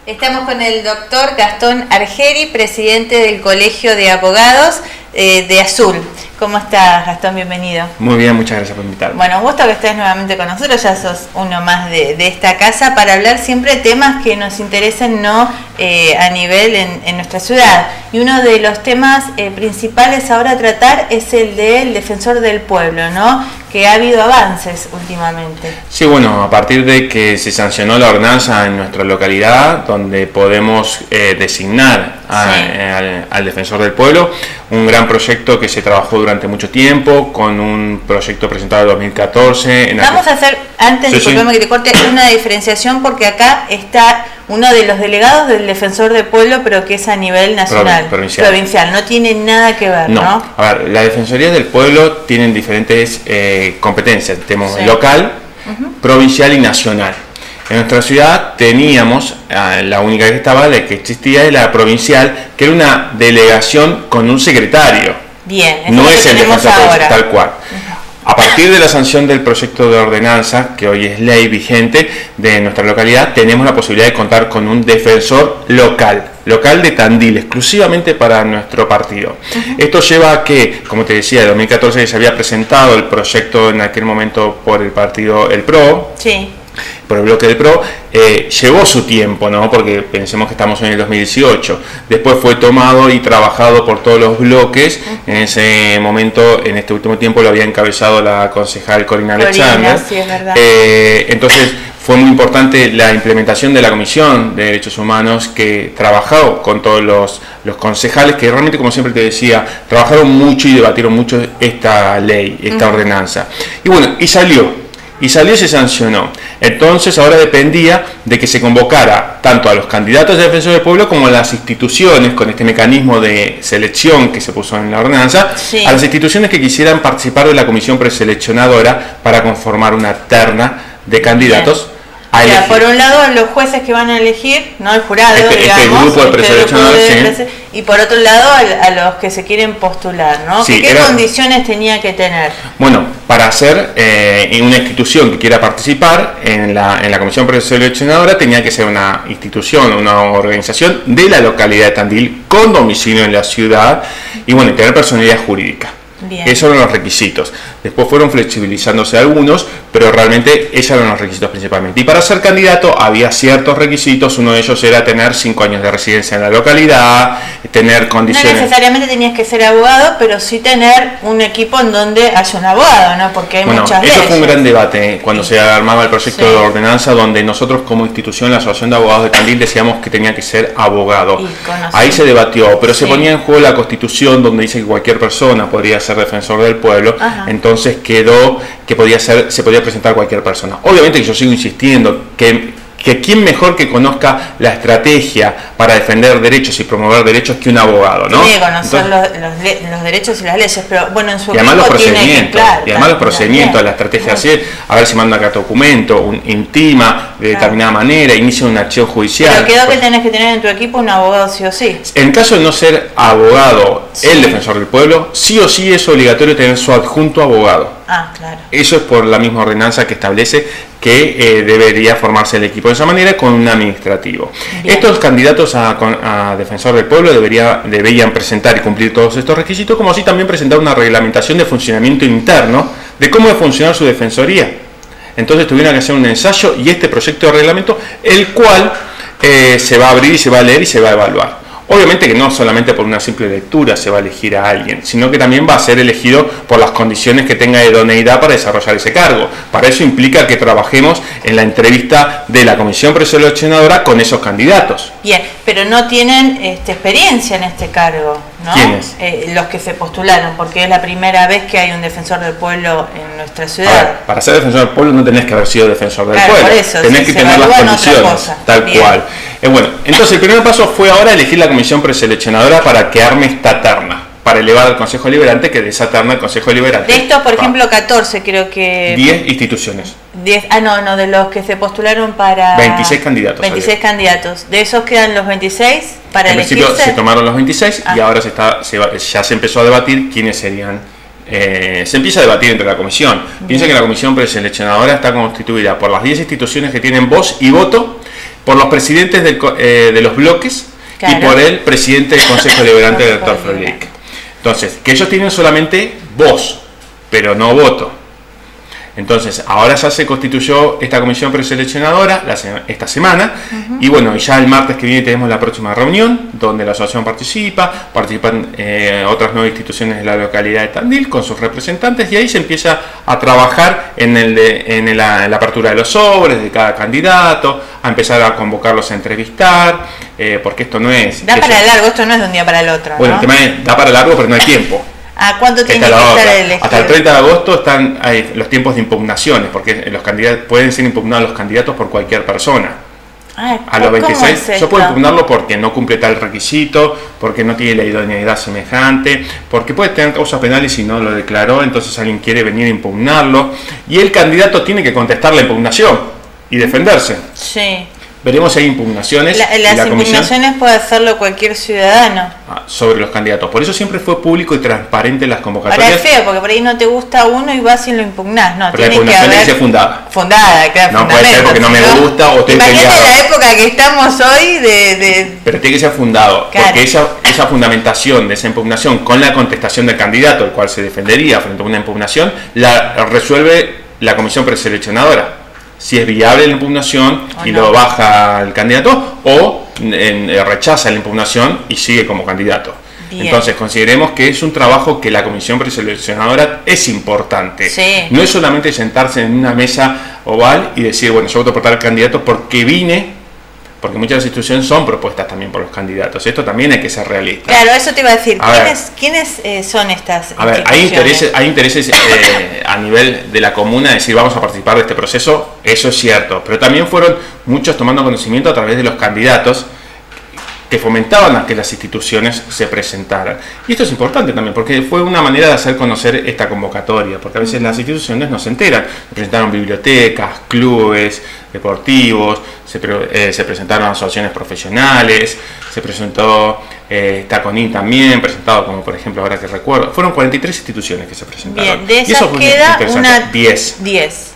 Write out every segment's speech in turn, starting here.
Estamos con el doctor Gastón Argeri, presidente del Colegio de Abogados de Azul. ¿Cómo estás, Gastón? Bienvenido. Muy bien, muchas gracias por invitarme. Bueno, un gusto que estés nuevamente con nosotros, ya sos uno más de esta casa para hablar siempre de temas que nos interesen a nivel en nuestra ciudad. Y uno de los temas principales ahora a tratar es el del defensor del pueblo, ¿no? Que ha habido avances últimamente. Sí, bueno, a partir de que se sancionó la ordenanza en nuestra localidad, donde podemos designar al defensor del pueblo, un gran proyecto que se trabajó durante mucho tiempo, con un proyecto presentado en 2014. Vamos a hacer, antes, disculpame que te corte, una diferenciación, porque acá está uno de los delegados del defensor del pueblo, pero que es a nivel nacional, provincial. No tiene nada que ver, ¿no? A ver, la Defensoría del Pueblo tienen diferentes competencias. Tenemos local, provincial y nacional. En nuestra ciudad teníamos, la única que estaba, la que existía, es la provincial, que era una delegación con un secretario. Bien, no es el defensor ahora, tal cual. A partir de la sanción del proyecto de ordenanza, que hoy es ley vigente de nuestra localidad, tenemos la posibilidad de contar con un defensor local de Tandil, exclusivamente para nuestro partido. Esto lleva a que, como te decía, en 2014 se había presentado el proyecto en aquel momento por el partido El PRO. Sí. Por el bloque del PRO, llevó su tiempo, ¿no? Porque pensemos que estamos en el 2018. Después fue tomado y trabajado por todos los bloques. En ese momento, en este último tiempo, lo había encabezado la concejal Corina Alexander. Sí, es verdad. Entonces, fue muy importante la implementación de la Comisión de Derechos Humanos, que trabajó con todos los concejales, que realmente, como siempre te decía, trabajaron mucho y debatieron mucho esta ley, esta ordenanza. Y bueno, y salió y se sancionó. Entonces ahora dependía de que se convocara tanto a los candidatos de defensor del pueblo como a las instituciones, con este mecanismo de selección que se puso en la ordenanza, a las instituciones que quisieran participar de la comisión preseleccionadora para conformar una terna de candidatos. Por un lado, los jueces que van a elegir, no el jurado, este grupo de preseleccionadores, y por otro lado a los que se quieren postular, ¿no? Sí, ¿Qué condiciones tenía que tener? Bueno, para ser una institución que quiera participar en la comisión preseleccionadora, tenía que ser una institución, una organización de la localidad de Tandil con domicilio en la ciudad y bueno, tener personalidad jurídica. Bien. Esos eran los requisitos. Después fueron flexibilizándose algunos, pero realmente esos eran los requisitos principalmente. Y para ser candidato había ciertos requisitos. Uno de ellos era tener 5 años de residencia en la localidad, tener condiciones. No necesariamente tenías que ser abogado, pero sí tener un equipo en donde haya un abogado, ¿no? Porque hay muchas leyes. Eso fue un gran debate cuando se armaba el proyecto de ordenanza, donde nosotros como institución, la Asociación de Abogados de Tandil, decíamos que tenía que ser abogado. Ahí se debatió, pero se ponía en juego la Constitución, donde dice que cualquier persona podría ser defensor del pueblo. Entonces quedó que se podía presentar cualquier persona. Obviamente que yo sigo insistiendo que quién mejor que conozca la estrategia para defender derechos y promover derechos que un abogado, ¿no? Tiene que conocer los derechos y las leyes, pero bueno, en su y además los procedimientos, los procedimientos, la estrategia así, a ver si manda acá documento, intima de determinada manera, inicia una acción judicial. Pero quedó que tenés que tener en tu equipo un abogado sí o sí. En caso de no ser abogado, el defensor del pueblo, sí o sí es obligatorio tener su adjunto abogado. Claro. Eso es por la misma ordenanza que establece que debería formarse el equipo de esa manera con un administrativo. Bien. Estos candidatos a defensor del pueblo deberían presentar y cumplir todos estos requisitos, como así también presentar una reglamentación de funcionamiento interno de cómo debe funcionar su defensoría. Entonces tuvieron que hacer un ensayo y este proyecto de reglamento, el cual se va a abrir y se va a leer y se va a evaluar. Obviamente que no solamente por una simple lectura se va a elegir a alguien, sino que también va a ser elegido por las condiciones que tenga de idoneidad para desarrollar ese cargo. Para eso implica que trabajemos en la entrevista de la comisión preseleccionadora con esos candidatos. Bien, pero no tienen experiencia en este cargo, ¿no? ¿Quiénes? Los que se postularon, porque es la primera vez que hay un defensor del pueblo en nuestra ciudad. A ver, para ser defensor del pueblo no tenés que haber sido defensor del pueblo. Por eso, tenés que tener las condiciones, tal cual. Bueno, entonces el primer paso fue ahora elegir la comisión preseleccionadora para que arme esta terna, para elevar al Consejo Deliberante, que de esa terna el Consejo Deliberante. De estos, por ejemplo, 14 creo que... 10 instituciones. 10, no, de los que se postularon para... 26 candidatos. 26 candidatos. ¿De esos quedan los 26 para elegirse? En principio se tomaron los 26 y ahora ya se empezó a debatir quiénes serían. Se empieza a debatir entre la comisión. Piensa que la comisión preseleccionadora está constituida por las 10 instituciones que tienen voz y voto, por los presidentes de los bloques, claro, y por el presidente del Consejo Deliberante, el doctor Froelich. Entonces, que ellos tienen solamente voz, pero no voto. Entonces, ahora ya se constituyó esta comisión preseleccionadora esta semana, y bueno, ya el martes que viene tenemos la próxima reunión, donde la asociación participan otras 9 instituciones de la localidad de Tandil con sus representantes, y ahí se empieza a trabajar en la apertura de los sobres de cada candidato, a empezar a convocarlos a entrevistar, porque esto no es... Da para largo, esto no es de un día para el otro, bueno, ¿no? el tema es, da para largo, pero no hay tiempo. ¿A cuánto tiene que estar elegido? Hasta el 30 de agosto están los tiempos de impugnaciones, porque los candidatos pueden ser impugnados los candidatos por cualquier persona. A los 26, yo puedo impugnarlo porque no cumple tal requisito, porque no tiene la idoneidad semejante, porque puede tener causas penales si no lo declaró, entonces alguien quiere venir a impugnarlo, y el candidato tiene que contestar la impugnación y defenderse. Sí. Veremos si hay impugnaciones. Las impugnaciones puede hacerlo cualquier ciudadano. Sobre los candidatos. Por eso siempre fue público y transparente las convocatorias. Ahora es feo, porque por ahí no te gusta uno y vas y lo impugnás. No, pero tiene que haber fundada. Fundada, claro. No puede ser porque no me gusta o estoy peleado. Imagínate la época que estamos hoy Pero tiene que ser fundado, claro, porque esa fundamentación de esa impugnación con la contestación del candidato, el cual se defendería frente a una impugnación, la resuelve la comisión preseleccionadora. Si es viable la impugnación y no lo baja el candidato, o rechaza la impugnación y sigue como candidato. Bien. Entonces consideremos que es un trabajo que la comisión preseleccionadora es importante. Sí. No es solamente sentarse en una mesa oval y decir, bueno, yo voto por tal candidato porque vine, porque muchas de las instituciones son propuestas también por los candidatos. Esto también hay que ser realista. Claro, eso te iba a decir. ¿Quiénes son estas instituciones? Hay intereses a nivel de la comuna de decir vamos a participar de este proceso, eso es cierto. Pero también fueron muchos tomando conocimiento a través de los candidatos que fomentaban a que las instituciones se presentaran. Y esto es importante también, porque fue una manera de hacer conocer esta convocatoria, porque a veces las instituciones no se enteran. Se presentaron bibliotecas, clubes deportivos, se presentaron asociaciones profesionales, se presentó Taconín también, presentado como por ejemplo, ahora que recuerdo, fueron 43 instituciones que se presentaron. Bien, de esas queda una 10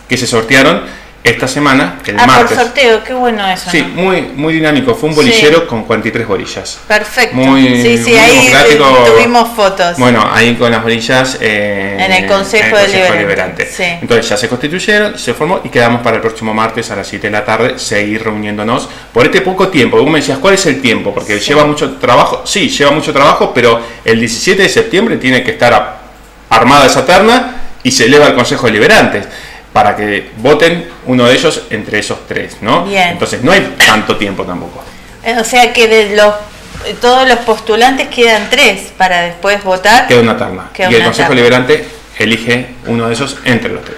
que se sortearon esta semana, el martes. Por sorteo, qué bueno eso. Sí, ¿no? muy dinámico. Fue un bolillero con 43 bolillas. Perfecto. Muy ahí tuvimos fotos. Bueno, ahí con las bolillas en el Consejo Deliberante. Sí. Entonces ya se constituyeron, se formó y quedamos para el próximo martes a las 7 de la tarde seguir reuniéndonos por este poco tiempo. Vos me decías, ¿cuál es el tiempo? Porque lleva mucho trabajo. Sí, lleva mucho trabajo, pero el 17 de septiembre tiene que estar armada esa terna y se eleva al Consejo Deliberante, para que voten uno de ellos entre esos 3, ¿no? Bien. Entonces no hay tanto tiempo tampoco. O sea que de todos los postulantes quedan 3 para después votar. Queda una terna. Y el Consejo Deliberante elige uno de esos entre los 3.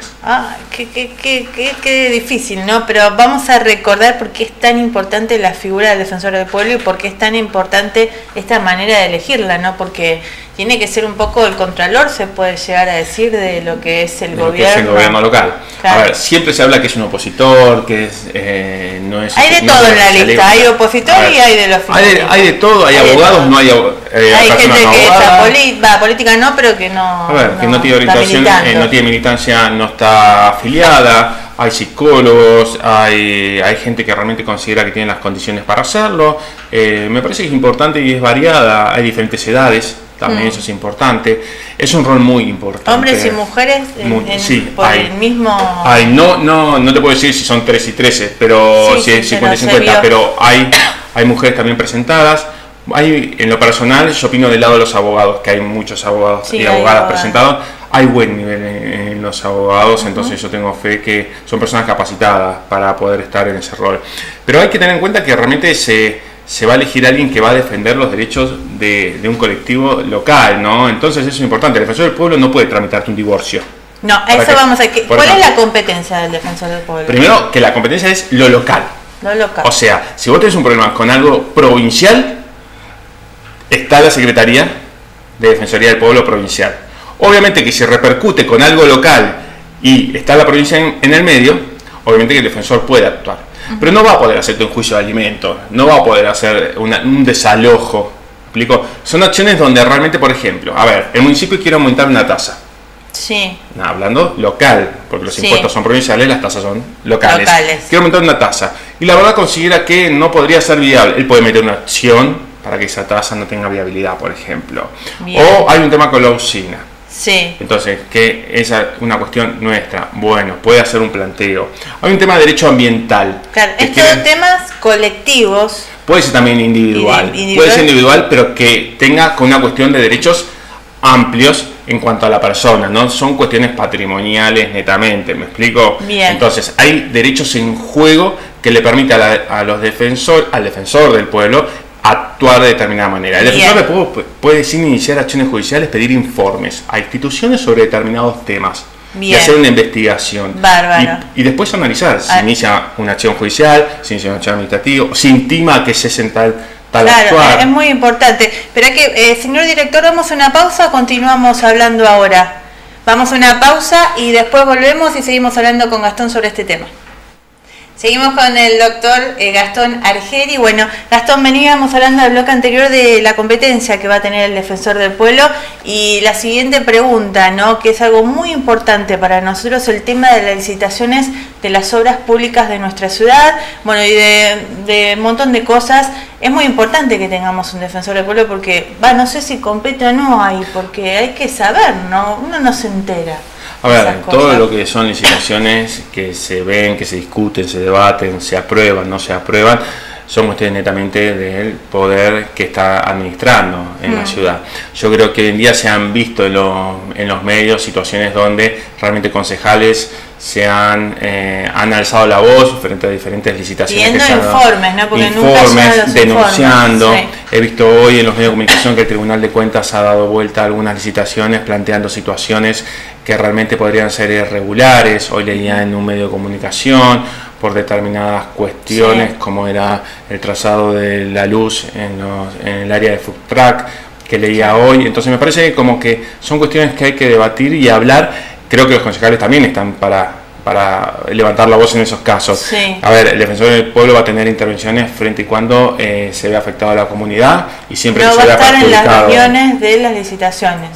Qué difícil, ¿no? Pero vamos a recordar por qué es tan importante la figura del defensor del pueblo y por qué es tan importante esta manera de elegirla, ¿no? Porque tiene que ser un poco el contralor, se puede llegar a decir, de lo que es el gobierno. Que es el gobierno local. Claro. A ver, siempre se habla que es un opositor, que es, no es... Hay de todo en la lista, hay opositor y hay de los oficialistas. Hay de todo, hay abogados, no hay hay gente que está política no, pero que no... A ver, que no tiene orientación, no tiene militancia, no está afiliada, hay psicólogos, hay gente que realmente considera que tiene las condiciones para hacerlo. Me parece que es importante y es variada, hay diferentes edades. También eso es importante. Es un rol muy importante. Hombres y mujeres por el mismo... No te puedo decir si son 3 y 13, pero si es 50 y 50, pero hay mujeres también presentadas. En lo personal, yo opino del lado de los abogados, que hay muchos abogados y abogadas presentados. Hay buen nivel en los abogados, entonces yo tengo fe que son personas capacitadas para poder estar en ese rol. Pero hay que tener en cuenta que realmente se va a elegir a alguien que va a defender los derechos de un colectivo local, ¿no? Entonces eso es importante. El defensor del pueblo no puede tramitarte un divorcio. No, eso vamos a... ¿Cuál es la competencia del defensor del pueblo? Primero, que la competencia es lo local. Lo local. O sea, si vos tenés un problema con algo provincial, está la Secretaría de Defensoría del Pueblo Provincial. Obviamente que si repercute con algo local y está la provincia en el medio, obviamente que el defensor puede actuar. Pero no va a poder hacerte un juicio de alimentos, no va a poder hacer un desalojo. ¿Me explico? Son acciones donde realmente, por ejemplo, a ver, el municipio quiere aumentar una tasa. Sí. Hablando local, porque los impuestos son provinciales, las tasas son locales. Quiero aumentar una tasa. y la verdad considera que no podría ser viable. Él puede meter una acción para que esa tasa no tenga viabilidad, por ejemplo. Bien. O hay un tema con la usina. Sí. Entonces, que esa es una cuestión nuestra. Bueno, puede hacer un planteo. Hay un tema de derecho ambiental. Claro, estos temas colectivos. Puede ser también individual. Puede ser individual, pero que tenga con una cuestión de derechos amplios en cuanto a la persona, no son cuestiones patrimoniales netamente, ¿me explico? Bien. Entonces, hay derechos en juego que le permite al defensor del pueblo actuar de determinada manera. El defensor del pueblo puede, sin iniciar acciones judiciales, pedir informes a instituciones sobre determinados temas. Bien. Y hacer una investigación. Bárbaro. Y después analizar si inicia una acción judicial, si inicia una acción administrativa, si intima que cesen tal claro, actuar. Es muy importante. Pero señor director, vamos a una pausa o continuamos hablando ahora. Vamos a una pausa y después volvemos y seguimos hablando con Gastón sobre este tema. Seguimos con el doctor Gastón Argeri. Bueno, Gastón, veníamos hablando del bloque anterior de la competencia que va a tener el defensor del pueblo y la siguiente pregunta, ¿no? Que es algo muy importante para nosotros, el tema de las licitaciones de las obras públicas de nuestra ciudad, bueno, y de un montón de cosas. Es muy importante que tengamos un defensor del pueblo porque, no sé si compete o no ahí, porque hay que saber, ¿no? Uno no se entera. A ver, todo lo que son licitaciones que se ven, que se discuten, se debaten, se aprueban, no se aprueban, son cuestiones netamente del poder que está administrando en la ciudad. Yo creo que hoy en día se han visto en los medios situaciones donde realmente concejales han alzado la voz frente a diferentes licitaciones. Pidiendo informes, ¿no? Porque informes, denunciando. Sí. He visto hoy en los medios de comunicación que el Tribunal de Cuentas ha dado vuelta a algunas licitaciones planteando situaciones que realmente podrían ser irregulares. Hoy leía en un medio de comunicación por determinadas cuestiones, como era el trazado de la luz en el área de food truck, que leía hoy. Entonces me parece como que son cuestiones que hay que debatir y hablar. Creo que los concejales también están para levantar la voz en esos casos. Sí. A ver, el defensor del pueblo va a tener intervenciones frente y cuando se vea afectada a la comunidad y siempre que se vea perjudicado. No va a estar en las reuniones de las licitaciones.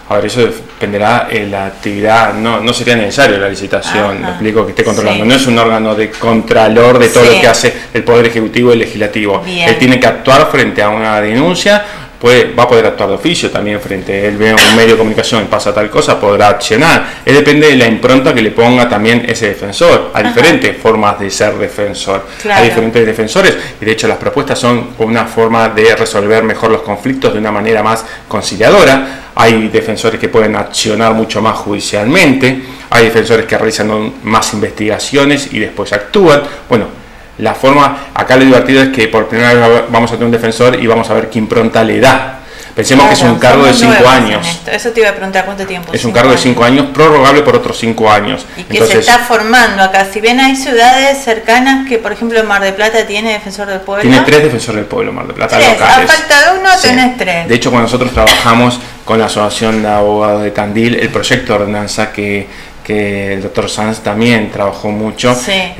A ver, eso dependerá de la actividad, no sería necesario la licitación, me explico, que esté controlando. Sí. No es un órgano de contralor de todo lo que hace el Poder Ejecutivo y el Legislativo. Bien. Él tiene que actuar frente a una denuncia, va a poder actuar de oficio también frente a él, ve un medio de comunicación y pasa tal cosa, podrá accionar. Depende de la impronta que le ponga también ese defensor. Hay diferentes formas de ser defensor. Claro. Hay diferentes defensores y de hecho las propuestas son una forma de resolver mejor los conflictos de una manera más conciliadora. Hay defensores que pueden accionar mucho más judicialmente, hay defensores que realizan más investigaciones y después actúan. Bueno, la forma, acá lo divertido es que por primera vez vamos a tener un defensor y vamos a ver qué impronta le da. Pensemos que es un cargo de 5 años. Eso te iba a preguntar, ¿cuánto tiempo? Es un cargo de 5 años, prorrogable por otros 5 años. Y que se está formando acá. Si bien hay ciudades cercanas que, por ejemplo, Mar del Plata tiene defensor del pueblo. Tiene 3 defensores del pueblo, Mar del Plata, 3. locales. A falta de uno tenés 3. De hecho, cuando nosotros trabajamos con la Asociación de Abogados de Tandil, el proyecto de ordenanza que el doctor Sanz también trabajó mucho. Sí.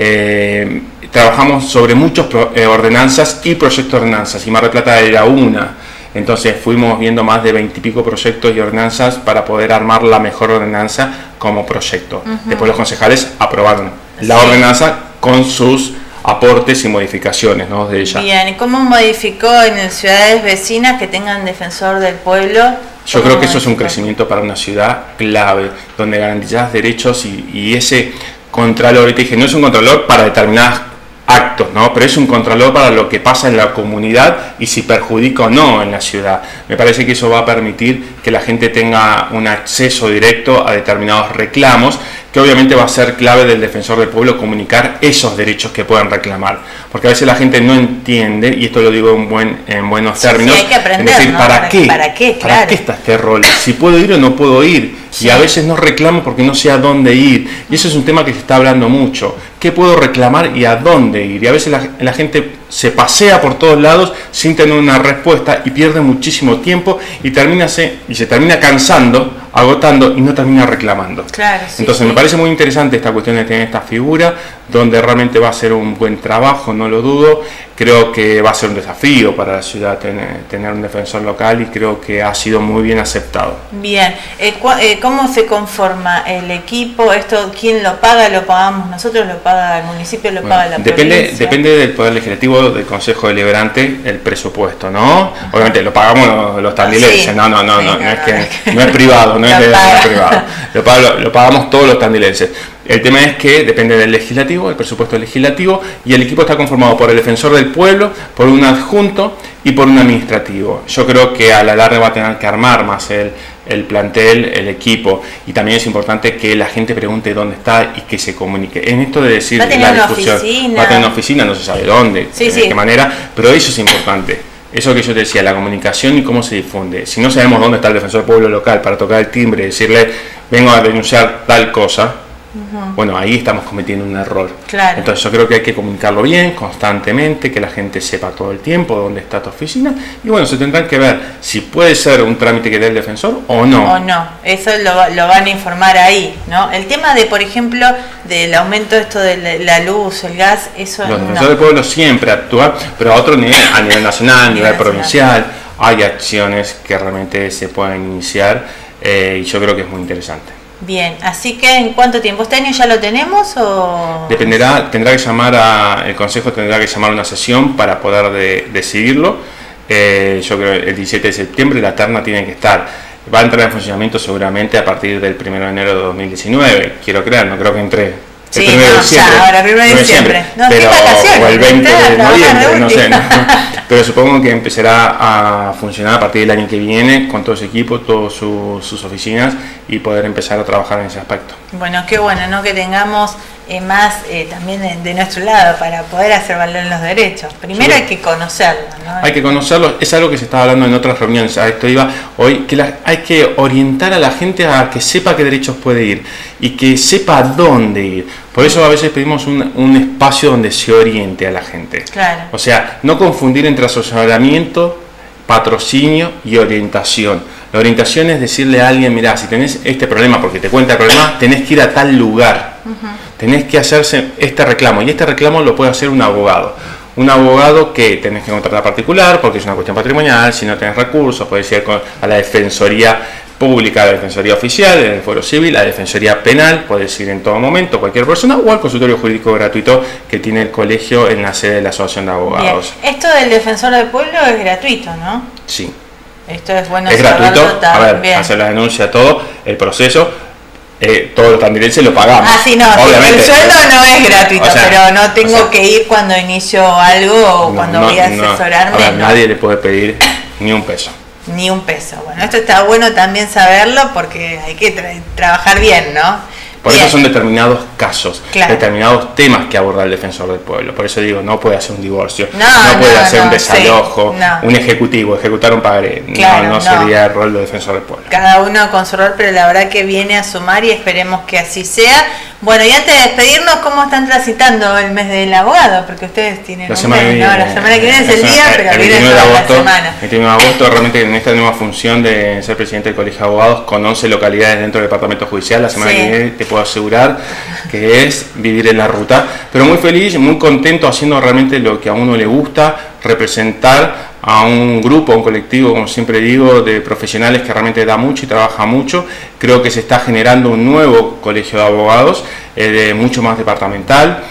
Trabajamos sobre muchas ordenanzas y proyectos de ordenanzas, y Mar del Plata era una. Entonces fuimos viendo más de 20 y pico proyectos y ordenanzas para poder armar la mejor ordenanza como proyecto. Después los concejales aprobaron la ordenanza con sus aportes y modificaciones, ¿no?, de ella. Bien, ¿y cómo modificó en ciudades vecinas que tengan defensor del pueblo? Yo creo que eso es un crecimiento para una ciudad clave, donde garantizás derechos y ese contralor, ahorita dije, no es un contralor para determinadas actos, ¿no?, pero es un contralor para lo que pasa en la comunidad y si perjudica o no en la ciudad. Me parece que eso va a permitir que la gente tenga un acceso directo a determinados reclamos, que obviamente va a ser clave del defensor del pueblo comunicar esos derechos que puedan reclamar, porque a veces la gente no entiende, y esto lo digo en buenos términos, sí, hay que aprender, es decir, ¿no? ¿para qué? ¿Para qué? Claro. ¿Para qué está este rol? Si puedo ir o no puedo ir. Sí. Y a veces no reclamo porque no sé a dónde ir. Y eso es un tema que se está hablando mucho. ¿Qué puedo reclamar y a dónde ir? Y a veces la gente se pasea por todos lados sin tener una respuesta y pierde muchísimo tiempo y se termina cansando, agotando y no termina reclamando. Claro, sí, entonces me parece muy interesante esta cuestión de tener esta figura donde realmente va a ser un buen trabajo, no lo dudo. Creo que va a ser un desafío para la ciudad tener un defensor local y creo que ha sido muy bien aceptado. Bien, ¿cómo se conforma el equipo? ¿Esto quién lo paga? ¿Lo pagamos nosotros? ¿Lo paga el municipio? ¿Lo paga la provincia? Depende del Poder Legislativo, del Consejo Deliberante, el presupuesto, ¿no? Obviamente lo pagamos los tandilenses, sí. No es privado, no es privado. Lo pagamos todos los tandilenses. El tema es que depende del legislativo, el presupuesto legislativo, y el equipo está conformado por el defensor del pueblo, por un adjunto y por un administrativo. Yo creo que a la larga va a tener que armar más el plantel, el equipo, y también es importante que la gente pregunte dónde está y que se comunique. En esto de decir la discusión, va a tener una oficina, no se sabe dónde, de qué manera, pero eso es importante. Eso que yo te decía, la comunicación y cómo se difunde. Si no sabemos dónde está el defensor del pueblo local para tocar el timbre y decirle, vengo a denunciar tal cosa, bueno, ahí estamos cometiendo un error. Claro. Entonces yo creo que hay que comunicarlo bien, constantemente, que la gente sepa todo el tiempo dónde está tu oficina, y bueno, se tendrán que ver si puede ser un trámite que dé el defensor o no. O no, eso lo van a informar ahí, ¿no? El tema de, por ejemplo, del aumento esto de la luz, el gas, eso Los defensores del pueblo siempre actúan, pero a otro nivel, a nivel nacional, a nivel provincial, hay acciones que realmente se pueden iniciar, y yo creo que es muy interesante. Bien, así que ¿en cuánto tiempo? ¿Este año ya lo tenemos o...? Dependerá, el Consejo tendrá que llamar una sesión para poder decidirlo. Yo creo que el 17 de septiembre la terna tiene que estar. Va a entrar en funcionamiento seguramente a partir del 1 de enero de 2019, quiero creer, no creo que entre... Sí, el 1 de diciembre. Ahora, 1 de diciembre. No, pero, o el 20 de noviembre, no sé. Pero supongo que empezará a funcionar a partir del año que viene con todo su equipo, todas sus oficinas, y poder empezar a trabajar en ese aspecto. Bueno, qué bueno, ¿no? Que tengamos más también de nuestro lado para poder hacer valer los derechos. Primero hay que conocerlo, ¿no? Hay que conocerlo, es algo que se estaba hablando en otras reuniones, a esto iba hoy, que hay que orientar a la gente a que sepa qué derechos puede ir y que sepa dónde ir. Por eso a veces pedimos un espacio donde se oriente a la gente. Claro. O sea, no confundir entre asesoramiento, patrocinio y orientación. La orientación es decirle a alguien, mirá, si tenés este problema, porque te cuenta el problema, tenés que ir a tal lugar. Tenés que hacerse este reclamo, y este reclamo lo puede hacer un abogado. Un abogado que tenés que contratar particular, porque es una cuestión patrimonial, si no tenés recursos, podés ir a la Defensoría Pública, a la Defensoría Oficial, en el Fuero Civil, a la Defensoría Penal, podés ir en todo momento, cualquier persona, o al consultorio jurídico gratuito que tiene el colegio en la sede de la Asociación de Abogados. Bien. Esto del Defensor del Pueblo es gratuito, ¿no? Sí. Esto es bueno. Es gratuito, hacer la denuncia, todo, el proceso. Todos los tandilenses lo pagamos. Ah, sí, no, obviamente. El sueldo no es gratuito, pero no tengo que ir cuando inicio algo o cuando voy a asesorarme. Nadie le puede pedir ni un peso. Ni un peso. Bueno, esto está bueno también saberlo porque hay que trabajar bien, ¿no? Por eso son determinados casos, claro, determinados temas que aborda el defensor del pueblo. Por eso digo, no puede hacer un divorcio, no puede hacer un desalojo, un ejecutivo, ejecutar un padre. Claro, no sería el rol del defensor del pueblo. Cada uno con su rol, pero la verdad que viene a sumar y esperemos que así sea. Bueno, y antes de despedirnos, ¿cómo están transitando el mes del abogado? Porque ustedes tienen la semana que viene, ¿no? La semana que viene es el día, pero viene toda la semana. El 29 de agosto, realmente en esta nueva función de ser presidente del Colegio de Abogados con 11 localidades dentro del departamento judicial, la semana que viene te puedo asegurar que es vivir en la ruta, pero muy feliz, muy contento haciendo realmente lo que a uno le gusta, representar a un grupo, a un colectivo, como siempre digo, de profesionales que realmente da mucho y trabaja mucho. Creo que se está generando un nuevo colegio de abogados, mucho más departamental,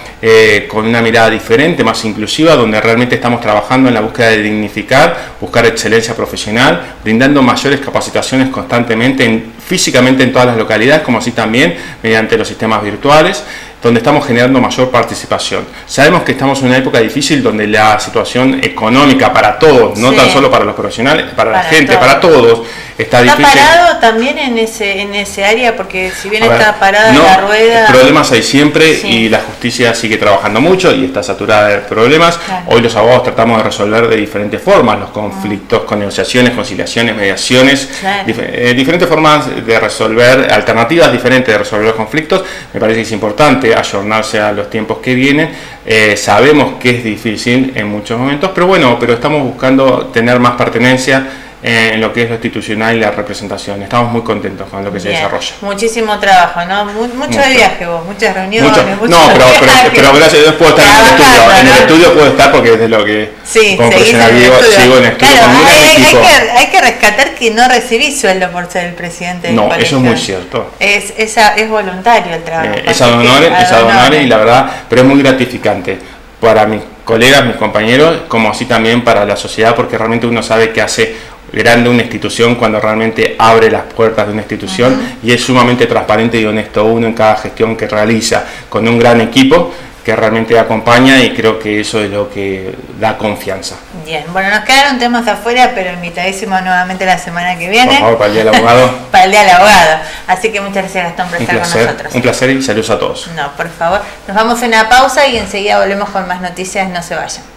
con una mirada diferente, más inclusiva, donde realmente estamos trabajando en la búsqueda de dignificar, buscar excelencia profesional, brindando mayores capacitaciones constantemente, físicamente en todas las localidades, como así también mediante los sistemas virtuales, donde estamos generando mayor participación. Sabemos que estamos en una época difícil donde la situación económica para todos, no tan solo para los profesionales, para la gente, todos, para todos, está difícil. ¿Está parado también en ese área? Porque si bien está parada la rueda... Problemas hay siempre y la justicia sigue trabajando mucho y está saturada de problemas. Claro. Hoy los abogados tratamos de resolver de diferentes formas los conflictos, con negociaciones, conciliaciones, mediaciones, diferentes formas de resolver, alternativas diferentes de resolver los conflictos. Me parece que es importante ayornarse a los tiempos que vienen. Sabemos que es difícil en muchos momentos, pero bueno, estamos buscando tener más pertenencia en lo que es lo institucional y la representación. Estamos muy contentos con lo que se desarrolla. Muchísimo trabajo, ¿no? Mucho de viaje vos, muchas reuniones. Pero gracias a Dios puedo estar en el estudio. ¿No? En el estudio puedo estar porque es lo que como profesional sigo en el estudio. Claro, hay que rescatar que no recibís sueldo por ser el presidente del colegio. Eso es muy cierto. Es voluntario el trabajo. Es ad honorem y la verdad, pero es muy gratificante para mis colegas, mis compañeros, como así también para la sociedad, porque realmente uno sabe que hace grande una institución cuando realmente abre las puertas de una institución y es sumamente transparente y honesto uno en cada gestión que realiza, con un gran equipo que realmente acompaña, y creo que eso es lo que da confianza. Bien, bueno, nos quedaron temas afuera, pero invitadísimos nuevamente la semana que viene. Por favor, para el Día del Abogado. Para el Día del Abogado. Así que muchas gracias, Gastón, por estar con nosotros. Un placer y saludos a todos. No, por favor. Nos vamos a una pausa y enseguida volvemos con más noticias. No se vayan.